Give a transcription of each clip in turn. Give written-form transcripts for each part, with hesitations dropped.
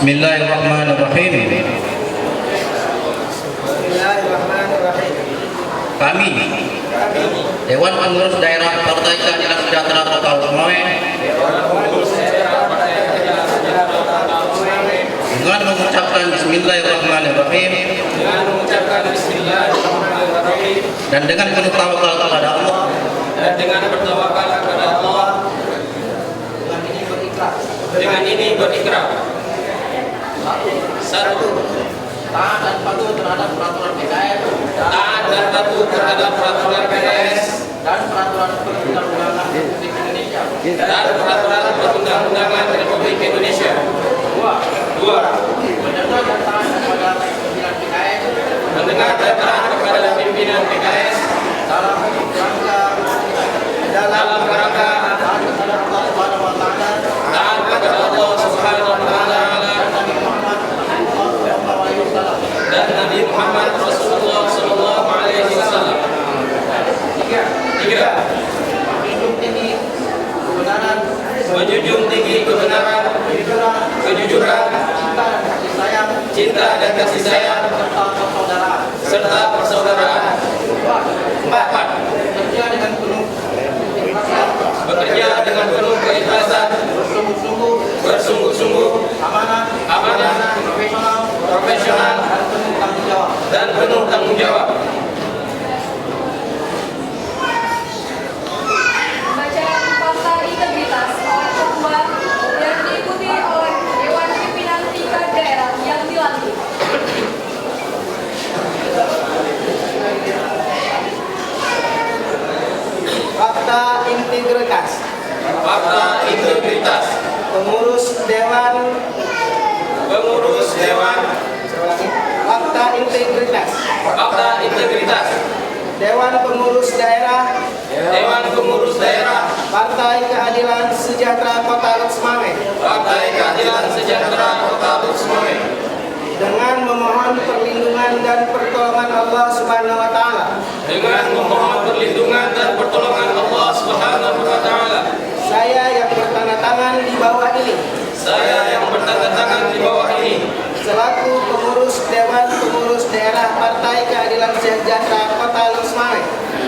Bismillahirrahmanirrahim. Kami Dewan Pengurus Daerah Partai Keadilan Sejahtera Kota Sumawe dengan mengucapkan Bismillahirrahmanirrahim dan dengan penuh tawakal kepada Allah dengan ini berikrar. Satu, taat dan patuh terhadap peraturan PKS taat dan patuh terhadap peraturan PKS dan peraturan perundang-undangan Republik Indonesia. dan peraturan perundang-undangan Republik Indonesia. Dua, Mendengar dan taat kepada pimpinan PKS mendengar dan taat kepada pimpinan PKS dalam rangka dalam kerangka taat kepada Allah Subhanahu wa taala taat kepada Allah Subhanahu wa taala dan Nabi Muhammad sallallahu alaihi wasallam. dan Nabi Muhammad Rasulullah alaihi wasallam. Tiga, Menjunjung tinggi kebenaran, kejujuran, cinta dan kasih sayang, serta persaudaraan. serta persaudaraan. Empat, Bekerja dengan penuh ikhlasan, bekerja dengan penuh keikhlasan, bersungguh-sungguh, amanah, profesional, dan penuh tanggung jawab. dan penuh tanggung jawab. Pembacaan fakta integritas oleh ketua yang diikuti oleh Dewan Pimpinan tingkat daerah yang dilantik. Fakta integritas. Fakta integritas. Pengurus Dewan. Fakta integritas. Fakta integritas. Dewan Pengurus Daerah Dewan Pengurus Daerah Partai Keadilan Sejahtera Kota Sumawe Partai Keadilan Sejahtera Kota Sumawe dengan memohon perlindungan dan pertolongan Allah Subhanahu wa taala. dengan memohon perlindungan dan pertolongan Allah Subhanahu wa taala. Saya yang bertanda tangan di bawah ini Saya yang bertanda tangan di bawah ini selaku pengurus Dewan Pengurus Daerah Partai Keadilan Sejahtera Kota Sumawe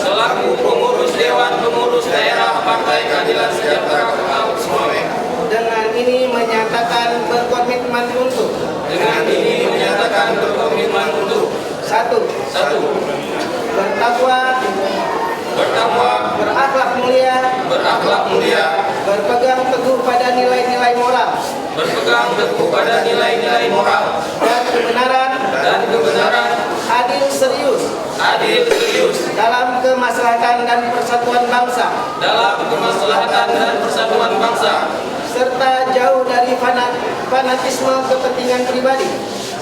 selaku pengurus Dewan Pengurus Daerah Partai Keadilan Sejahtera Kota Sumawe dengan ini menyatakan berkomitmen untuk dengan ini menyatakan berkomitmen untuk satu, bertakwa, berakhlak mulia, berpegang teguh pada nilai-nilai moral berpegang teguh pada nilai-nilai moral dan kebenaran, adil serius dalam kemaslahatan dan persatuan bangsa, dalam kemaslahatan dan persatuan bangsa, serta jauh dari fanatisme kepentingan pribadi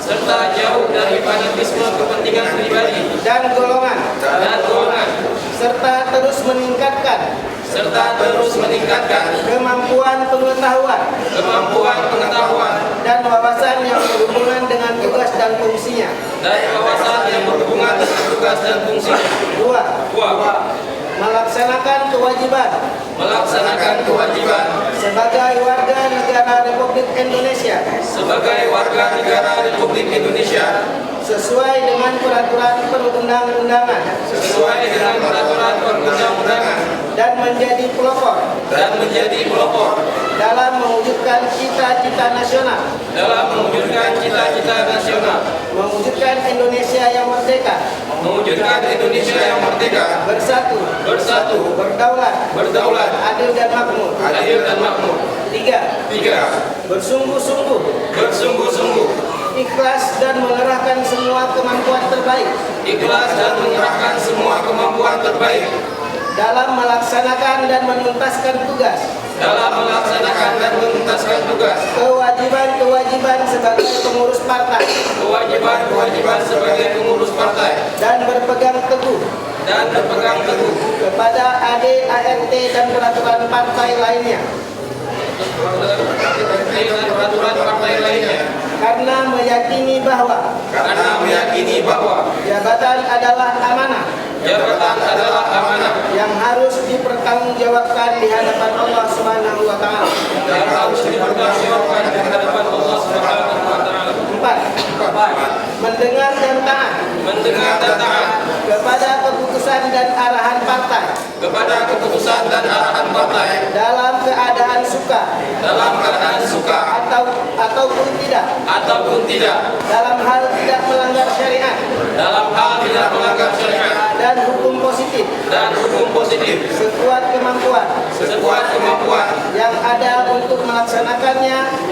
serta jauh dari fanatisme kepentingan pribadi dan golongan, serta terus meningkatkan kemampuan pengetahuan dan wawasan yang berhubungan dengan tugas dan fungsinya. dan kawasan yang berhubungan dengan tugas dan fungsi. Dua, Dua, melaksanakan kewajiban sebagai warga negara Republik Indonesia sebagai warga negara Republik Indonesia sesuai dengan peraturan perundang-undangan dan menjadi pelopor dalam mewujudkan cita-cita nasional, mewujudkan Indonesia yang merdeka, bersatu, berdaulat, adil dan makmur. Tiga, bersungguh-sungguh, ikhlas dan mengerahkan semua kemampuan terbaik dalam melaksanakan dan menuntaskan tugas, kewajiban sebagai pengurus partai, dan berpegang teguh kepada AD/ART dan peraturan partai lainnya, karena meyakini bahwa jabatan adalah amanah yang harus dipertanggungjawabkan di hadapan Allah Subhanahu wa taala. Keempat, mendengar dan taat mendengar dan taat kepada keputusan dan arahan partai kepada keputusan dan arahan partai dalam keadaan suka ataupun tidak, dalam hal tidak melanggar syariat dan hukum positif sekuat kemampuan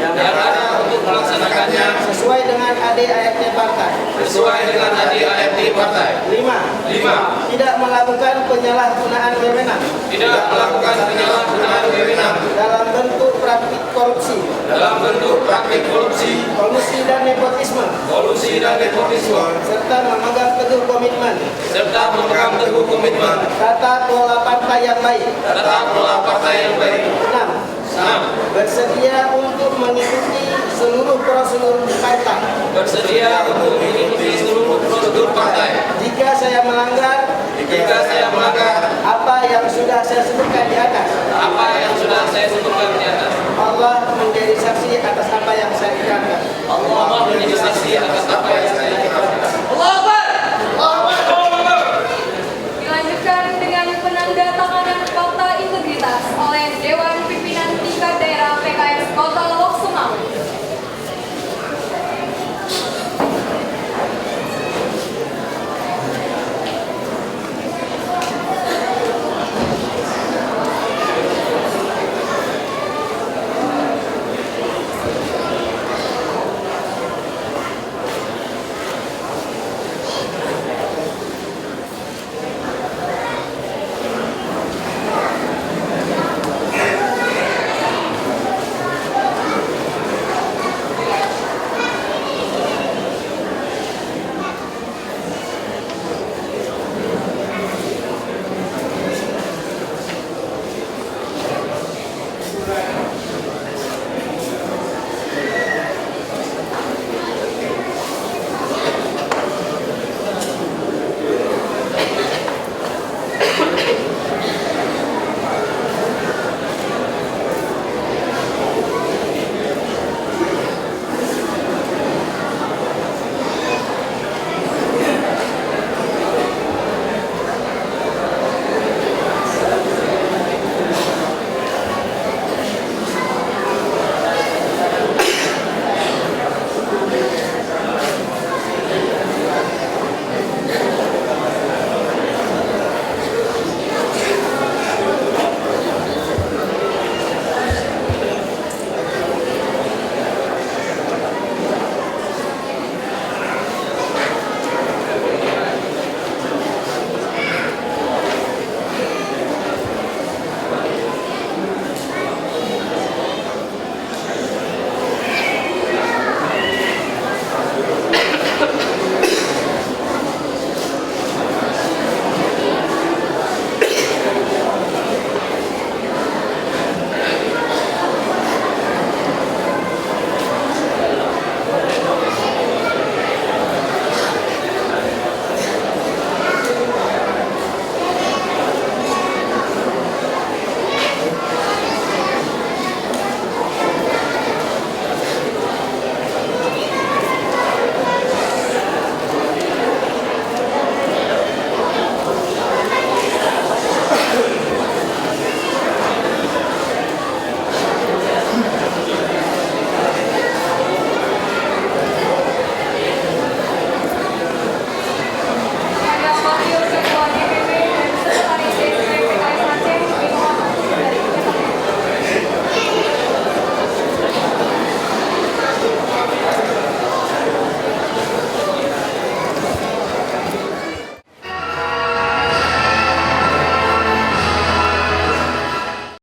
yang ada untuk melaksanakannya sesuai dengan AD/ART partai. 5. Tidak melakukan penyalahgunaan wewenang dalam bentuk praktik korupsi, kolusi dan nepotisme, serta memegang teguh komitmen tata kelola partai yang baik. 6. Bersedia untuk mengikuti seluruh prosedur partai. Jika saya melanggar apa yang sudah saya sebutkan di atas, Allah menjadi saksi atas apa yang saya ikrarkan.